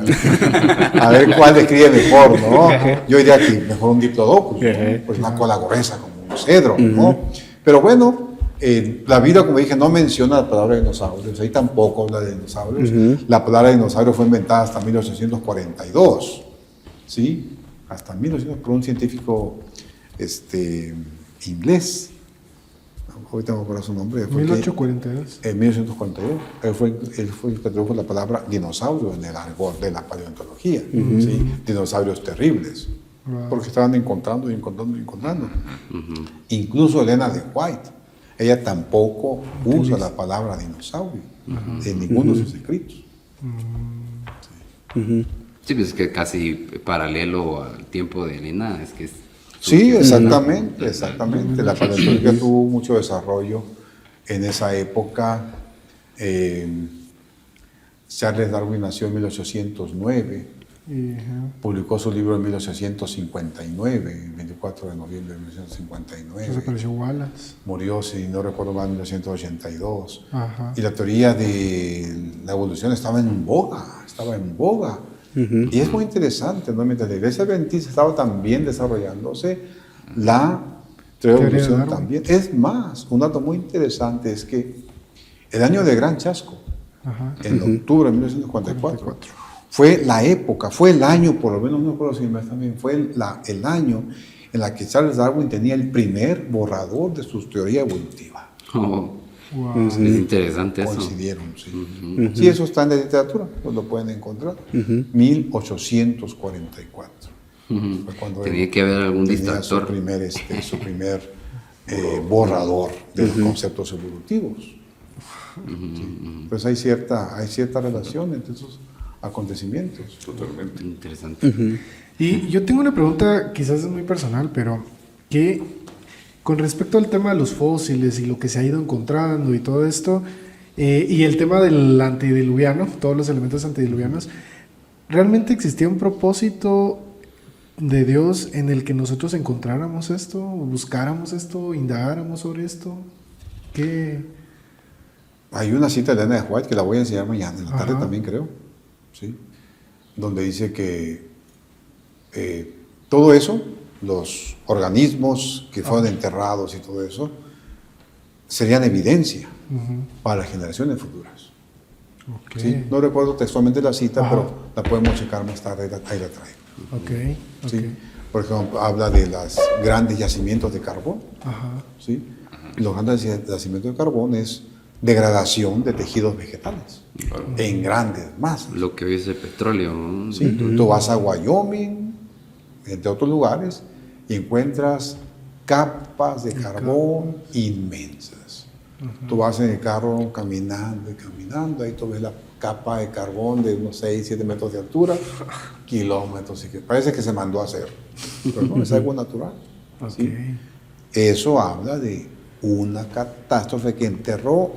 A ver cuál describe mejor, ¿no? Yo diría que mejor un Diplodocus, ¿no? Pues una cola gruesa como un cedro, ¿no? Pero bueno, la Biblia, como dije, no menciona la palabra dinosaurios, ahí tampoco habla de dinosaurios. La palabra dinosaurio fue inventada hasta 1842, ¿sí? Hasta 1800 por un científico inglés. Ahorita no me acuerdo su nombre. 1842. En 1942, él fue el que tradujo la palabra dinosaurio en el argot de la paleontología, ¿sí? Dinosaurios terribles, porque estaban encontrando. Incluso Elena de White, ella tampoco usa la palabra dinosaurio en ninguno de sus escritos. Sí, pues es que casi paralelo al tiempo de Elena, es que es... Sí, exactamente. La paleontología tuvo mucho desarrollo en esa época. Charles Darwin nació en 1809, publicó su libro en 1859, el 24 de noviembre de 1859. Desapareció Wallace. Murió, si no recuerdo mal, en 1982. Ajá. Y la teoría de la evolución estaba en boga. Y es muy interesante, ¿no? Mientras la iglesia adventista estaba también desarrollándose, la teoría de evolución también. Es más, un dato muy interesante es que el año de Gran Chasco, en octubre de 1944, fue la época, fue el año, por lo menos no recuerdo si más también, fue el año en la que Charles Darwin tenía el primer borrador de su teoría evolutiva. Es interesante eso. Coincidieron, sí. Sí, eso está en la literatura, pues lo pueden encontrar. 1844. Fue cuando tenía que haber algún tenía distractor. Su primer borrador de los conceptos evolutivos. Sí. Pues hay cierta relación entre esos acontecimientos. Totalmente. Interesante. Y yo tengo una pregunta, quizás es muy personal, pero que con respecto al tema de los fósiles y lo que se ha ido encontrando y todo esto, y el tema del antediluviano, todos los elementos antediluvianos, ¿realmente existía un propósito de Dios en el que nosotros encontráramos esto, buscáramos esto, indagáramos sobre esto? ¿Qué? Hay una cita de Elena de White que la voy a enseñar mañana, en la tarde también creo, ¿sí? Donde dice que todo eso, los organismos que fueron enterrados y todo eso, serían evidencia para las generaciones futuras. ¿Sí? No recuerdo textualmente la cita, pero la podemos checar más tarde, ahí la traigo. Okay. ¿Sí? Por ejemplo, habla de los grandes yacimientos de carbón. Ajá. ¿Sí? Los grandes yacimientos de carbón es degradación de tejidos vegetales en grandes masas. Lo que hoy es el petróleo, ¿no? ¿Sí? Tú vas a Wyoming, entre otros lugares, y encuentras capas de carbón inmensas. Tú vas en el carro caminando y caminando, ahí tú ves la capa de carbón de unos 6, 7 metros de altura, kilómetros, y que parece que se mandó a hacer, pero no, es algo natural. ¿Sí? Ok. Eso habla de una catástrofe que enterró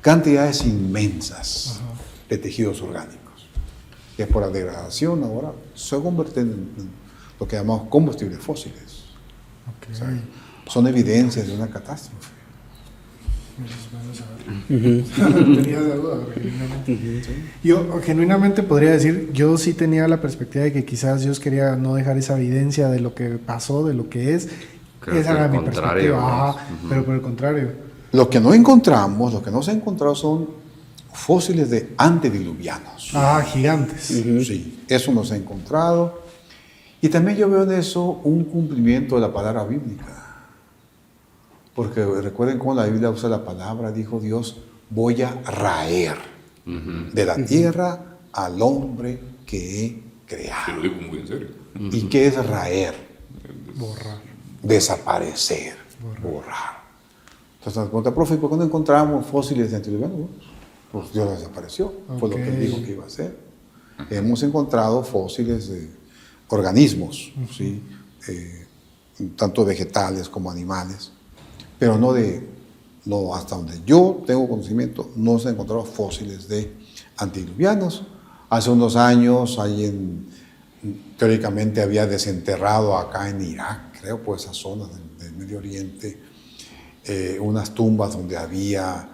cantidades inmensas de tejidos orgánicos, que por la degradación ahora se convierten en lo que llamamos combustibles fósiles. Ok. O sea, son evidencias de una catástrofe. Tenía esa duda, genuinamente. Yo genuinamente podría decir, yo sí tenía la perspectiva de que quizás Dios quería no dejar esa evidencia de lo que pasó, de lo que es. Creo Esa que era al mi contrario, perspectiva. Ajá, ¿no? pero por el contrario. Lo que no encontramos, lo que no se ha encontrado son fósiles de antediluvianos. Ah, gigantes. Sí, eso no se ha encontrado. Y también yo veo en eso un cumplimiento de la palabra bíblica. Porque recuerden cómo la Biblia usa la palabra, dijo Dios, voy a raer de la tierra al hombre que he Te creado. lo digo muy en serio. ¿Y qué es raer? Borrar. Desaparecer, borrar. Entonces, pregunta, profe, ¿por qué no encontramos fósiles de antediluvianos? Pues Dios los desapareció, fue lo que él dijo que iba a hacer. Hemos encontrado fósiles de organismos, ¿sí? Tanto vegetales como animales, pero no hasta donde yo tengo conocimiento, no se han encontrado fósiles de antediluvianos. Hace unos años, teóricamente había desenterrado acá en Irak, creo, por esas zonas del Medio Oriente, unas tumbas donde había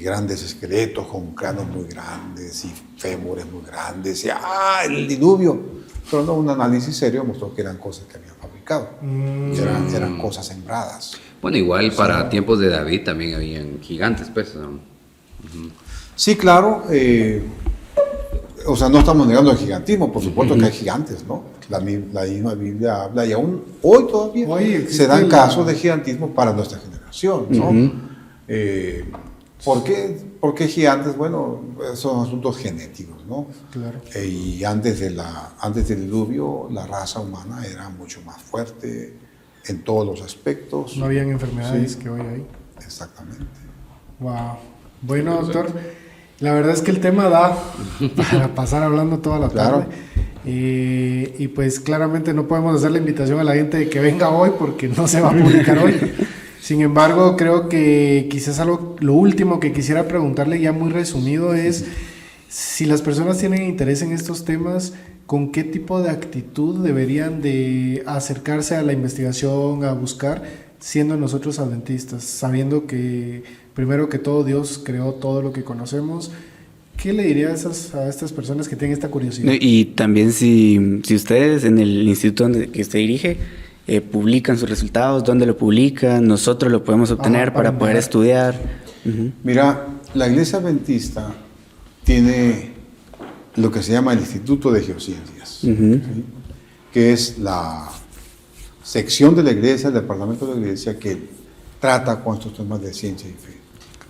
grandes esqueletos con cráneos muy grandes y fémures muy grandes, y el diluvio. Pero no, un análisis serio mostró que eran cosas que habían fabricado, eran cosas sembradas. Bueno, igual para tiempos de David también habían gigantes, pues, ¿no? Sí, claro. O sea, no estamos negando el gigantismo, por supuesto que hay gigantes, ¿no? La misma Biblia habla, y aún hoy todavía se dan casos de gigantismo para nuestra generación, ¿no? ¿Por qué gigantes? Bueno, son asuntos genéticos, ¿no? Claro. Y antes del diluvio, la raza humana era mucho más fuerte en todos los aspectos. No habían enfermedades que hoy hay. Exactamente. Wow. Bueno, doctor, la verdad es que el tema da para pasar hablando toda la tarde. Y pues claramente no podemos hacer la invitación a la gente de que venga hoy porque no se va a publicar hoy. Sin embargo, creo que quizás lo último que quisiera preguntarle ya muy resumido es si las personas tienen interés en estos temas, ¿con qué tipo de actitud deberían de acercarse a la investigación, a buscar, siendo nosotros adventistas, sabiendo que primero que todo Dios creó todo lo que conocemos? ¿Qué le diría a estas personas que tienen esta curiosidad? Y también si ustedes en el instituto que usted dirige publican sus resultados, dónde lo publican, nosotros lo podemos obtener para poder estudiar. Mira, la Iglesia Adventista tiene lo que se llama el Instituto de Geociencias, ¿sí? Que es la sección de la Iglesia, el departamento de la Iglesia que trata con estos temas de ciencia y fe.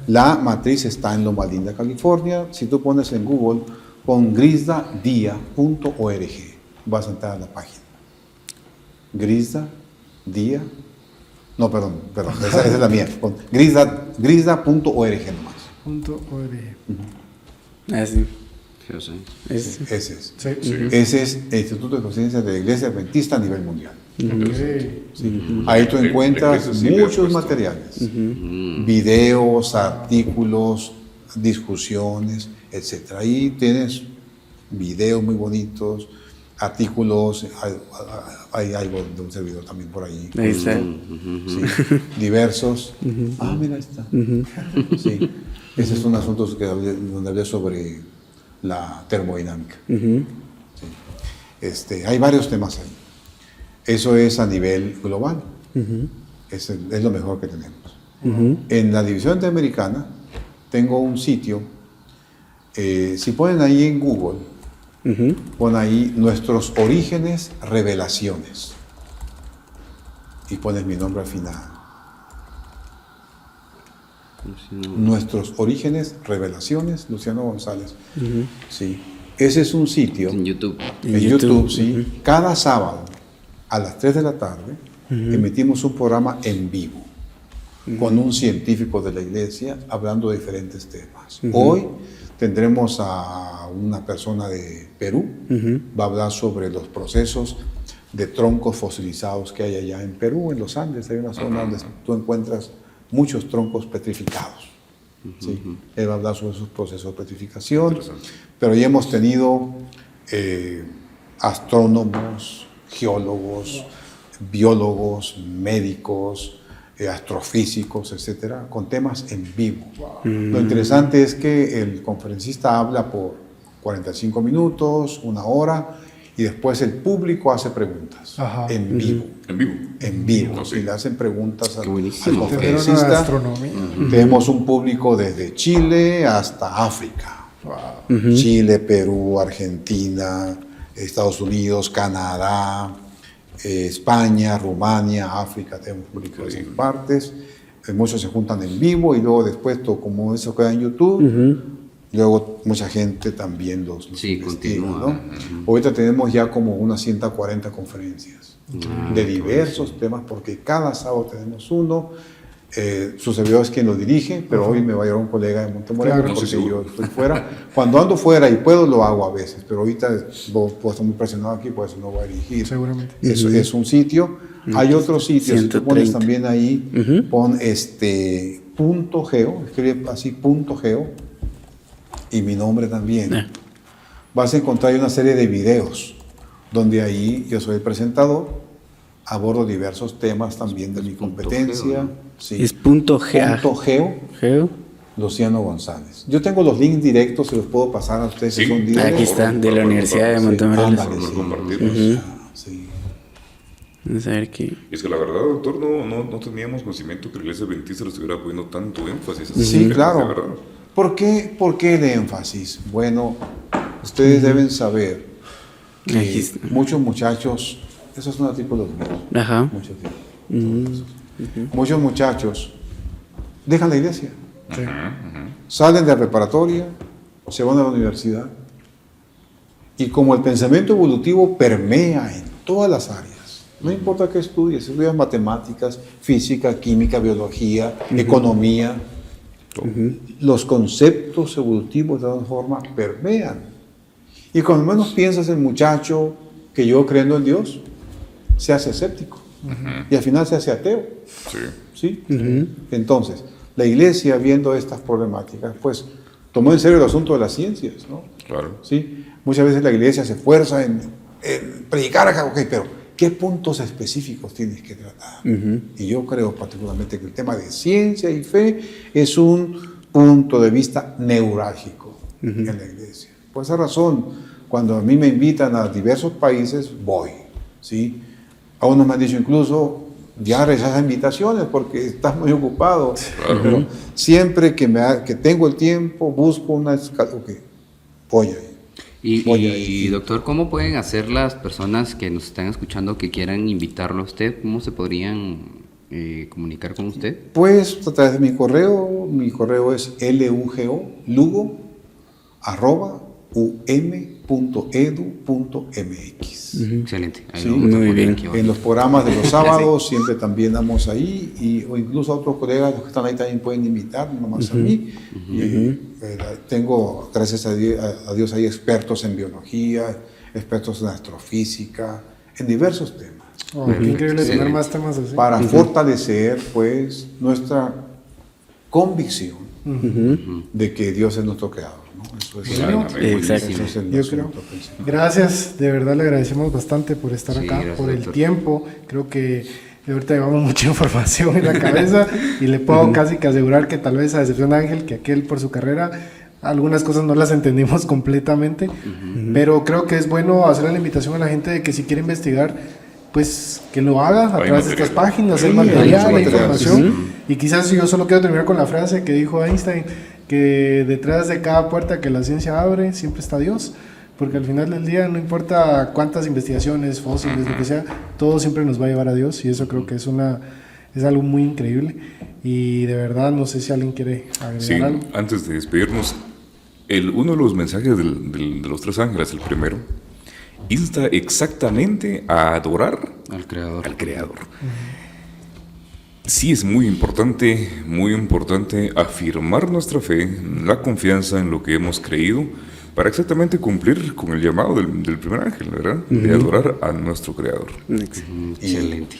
La matriz está en Loma Linda, California. Si tú pones en Google, pon grisdadia.org, vas a entrar a la página. Esa es la mía. Pon grisda.org nomás. Así. Sí, sí. Ese es. Sí. Ese es el Instituto de Conciencia de la Iglesia Adventista a nivel mundial. Okay. Sí. Ahí tú encuentras muchos materiales, videos, artículos, discusiones, etc. Ahí tienes videos muy bonitos, artículos, hay algo de un servidor también por ahí. Ahí está. Sí, diversos. Mira, ahí está. Sí. Ese es un asunto donde hablé sobre la termodinámica. Sí. Hay varios temas ahí. Eso es a nivel global. Es lo mejor que tenemos. En la división interamericana tengo un sitio. Si ponen ahí en Google Pon ahí nuestros orígenes, revelaciones. Y pones mi nombre al final. Nuestros orígenes, revelaciones, Luciano González. Sí. Ese es un sitio. En YouTube. En YouTube, sí. Cada sábado a las 3 de la tarde emitimos un programa en vivo con un científico de la iglesia hablando de diferentes temas. Hoy tendremos a una persona de Perú, va a hablar sobre los procesos de troncos fosilizados que hay allá en Perú, en los Andes. Hay una zona donde tú encuentras muchos troncos petrificados. ¿Sí? Él va a hablar sobre esos procesos de petrificación, pero ya hemos tenido astrónomos, geólogos, biólogos, médicos, astrofísicos, etcétera, con temas en vivo. Lo interesante es que el conferencista habla por 45 minutos, una hora, y después el público hace preguntas en vivo. En vivo. En vivo. No, sí. Y le hacen preguntas al Astronomía. conferencista. Tenemos un público desde Chile hasta África. Chile, Perú, Argentina, Estados Unidos, Canadá, España, Rumania, África. Tenemos público de esas partes. Muchos se juntan en vivo y luego después, como eso queda en YouTube, luego mucha gente también los investiga, continúa. ¿no? Ahorita tenemos ya como unas 140 conferencias de diversos temas, porque cada sábado tenemos uno. Su servidor es quien lo dirige, pero hoy me va a llevar un colega de Montemoreno, porque yo estoy fuera. Cuando ando fuera y puedo, lo hago a veces, pero ahorita puedo estar muy presionado aquí, por eso no voy a dirigir. Seguramente. Eso es un sitio. Hay otros sitios, si tú pones también ahí, pon .geo, escribe así .geo, y mi nombre también. Vas a encontrar una serie de videos, donde ahí yo soy el presentador, abordo diversos temas también de mi competencia. Sí. Es .geo. Geo. Luciano González. Yo tengo los links directos, se los puedo pasar a ustedes. Sí. Si son directos. Aquí está, de la Universidad de Montemorelos. Sí. Vamos a ver qué. Es que la verdad, doctor, no teníamos conocimiento que la iglesia adventista le estuviera poniendo tanto énfasis. Sí, De claro. verdad. ¿Por qué el énfasis? Bueno, ustedes deben saber que muchos muchachos, esos son artículos míos, muchos muchachos dejan la iglesia, salen de la preparatoria, se van a la universidad, y como el pensamiento evolutivo permea en todas las áreas, no importa qué estudies, si estudias matemáticas, física, química, biología, economía, los conceptos evolutivos de alguna forma permean. Y cuando menos piensas el muchacho que yo creyendo en Dios, se hace escéptico. Y al final se hace ateo. ¿Sí? Entonces, la iglesia, viendo estas problemáticas, pues tomó en serio el asunto de las ciencias, ¿no? Claro. ¿Sí? Muchas veces la iglesia se esfuerza en predicar acá, ok, pero ¿qué puntos específicos tienes que tratar? Y yo creo particularmente que el tema de ciencia y fe es un punto de vista neurálgico en la iglesia. Por esa razón, cuando a mí me invitan a diversos países, voy, ¿sí? A unos me han dicho incluso, ya rechazas invitaciones porque estás muy ocupado. Claro. Pero siempre que tengo el tiempo, busco una escala, ok, voy ahí. Y doctor, ¿cómo pueden hacer las personas que nos están escuchando que quieran invitarlo a usted? ¿Cómo se podrían comunicar con usted? Pues a través de mi correo es lugo@um.edu.mx. Excelente. Ahí Sí, lo vamos a muy poner bien. aquí abajo. En los programas de los sábados siempre también damos ahí, o incluso a otros colegas que están ahí también pueden invitar, no más a mí. Tengo, gracias a Dios, hay expertos en biología, expertos en astrofísica, en diversos temas. Qué increíble tener más temas así. Para fortalecer, pues, nuestra convicción de que Dios es nuestro creador, ¿no? Eso es, Bueno, exacto. eso es el Yo asunto creo. principal. Gracias, de verdad le agradecemos bastante por estar Sí, acá, gracias, por el doctor. tiempo. Creo que ahorita llevamos mucha información en la cabeza y le puedo casi que asegurar que tal vez a excepción de Ángel, que aquel por su carrera, algunas cosas no las entendimos completamente, pero creo que es bueno hacer la invitación a la gente de que si quiere investigar, pues que lo haga a Hay través de material. estas páginas, el Sí, material, hay la mucho material, información. Y quizás yo solo quiero terminar con la frase que dijo Einstein, que detrás de cada puerta que la ciencia abre siempre está Dios. porque al final del día no importa cuántas investigaciones, fósiles, lo que sea, todo siempre nos va a llevar a Dios, y eso creo que es algo muy increíble. Y de verdad no sé si alguien quiere agregar algo. Antes de despedirnos, uno de los mensajes de los tres ángeles, el primero, insta exactamente a adorar al Creador. Sí, es muy importante afirmar nuestra fe, la confianza en lo que hemos creído, para exactamente cumplir con el llamado del primer ángel, ¿verdad? De adorar a nuestro Creador. Excelente.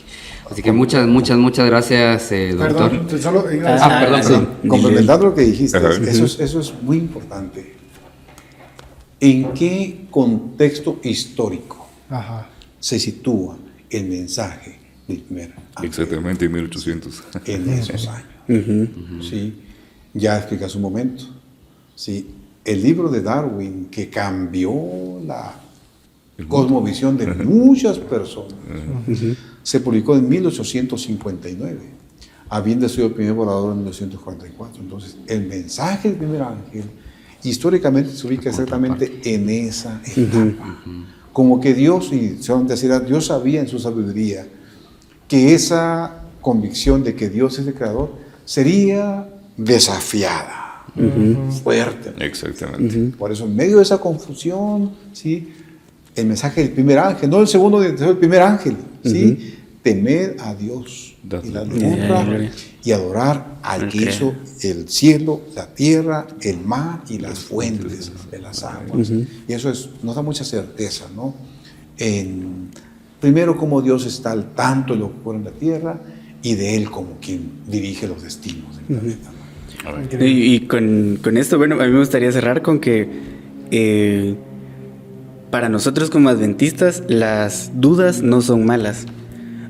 Así que muchas gracias, doctor. Perdón, solo perdón. Complementando lo que dijiste, Ajá. eso es muy importante. ¿En qué contexto histórico se sitúa el mensaje del primer ángel? Exactamente, en 1800. En esos años. ¿Sí? Ya expliqué hace un momento. ¿Sí? El libro de Darwin, que cambió la cosmovisión de muchas personas, se publicó en 1859, habiendo sido el primer volador en 1944. Entonces, el mensaje del primer ángel históricamente se ubica exactamente en esa etapa. Como que Dios, y solamente decir, Dios sabía en su sabiduría que esa convicción de que Dios es el creador sería desafiada, fuerte. Exactamente. Por eso, en medio de esa confusión, ¿sí?, el mensaje del primer ángel, no el segundo, el primer ángel, ¿sí? Temer a Dios y la honra y adorar al que hizo el cielo, la tierra, el mar y las fuentes de las aguas. Y eso nos da mucha certeza, ¿no? Primero, como Dios está al tanto de lo que ocurre en la tierra, y de Él como quien dirige los destinos del planeta. Y con esto, bueno, a mí me gustaría cerrar con que para nosotros como adventistas las dudas no son malas.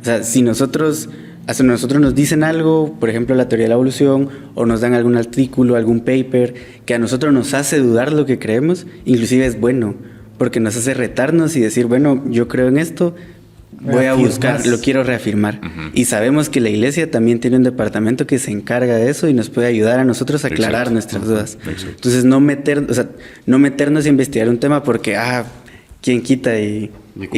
O sea, si nosotros nos dicen algo, por ejemplo la teoría de la evolución, o nos dan algún artículo, algún paper, que a nosotros nos hace dudar lo que creemos, inclusive es bueno, porque nos hace retarnos y decir, bueno, yo creo en esto, voy a buscar, lo quiero reafirmar. Y sabemos que la iglesia también tiene un departamento que se encarga de eso y nos puede ayudar a nosotros a aclarar nuestras dudas. Entonces no meternos a investigar un tema porque, ¿quién quita? Y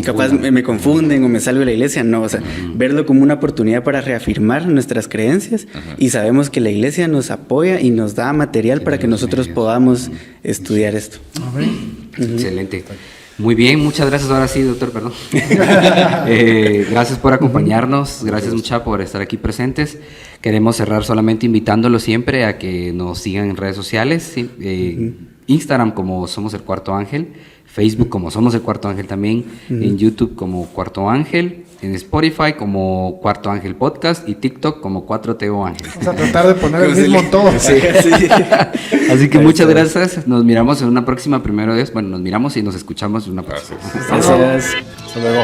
capaz me confunden o me salgo de la iglesia. No, o sea, verlo como una oportunidad para reafirmar nuestras creencias, y sabemos que la iglesia nos apoya y nos da material para que nosotros podamos estudiar esto. Excelente. Muy bien, muchas gracias. Ahora sí, doctor, perdón. Gracias por acompañarnos, gracias mucha por estar aquí presentes. Queremos cerrar solamente invitándolos siempre a que nos sigan en redes sociales, ¿sí? Instagram como Somos el Cuarto Ángel, Facebook como Somos el Cuarto Ángel también, en YouTube como Cuarto Ángel, en Spotify como Cuarto Ángel Podcast y TikTok como 4TO Ángel. Vamos a tratar de poner el mismo en todo. Sí. Así que muchas gracias. Nos miramos en una próxima, primero Dios. Bueno, nos miramos y nos escuchamos en una próxima. Gracias. Hasta luego.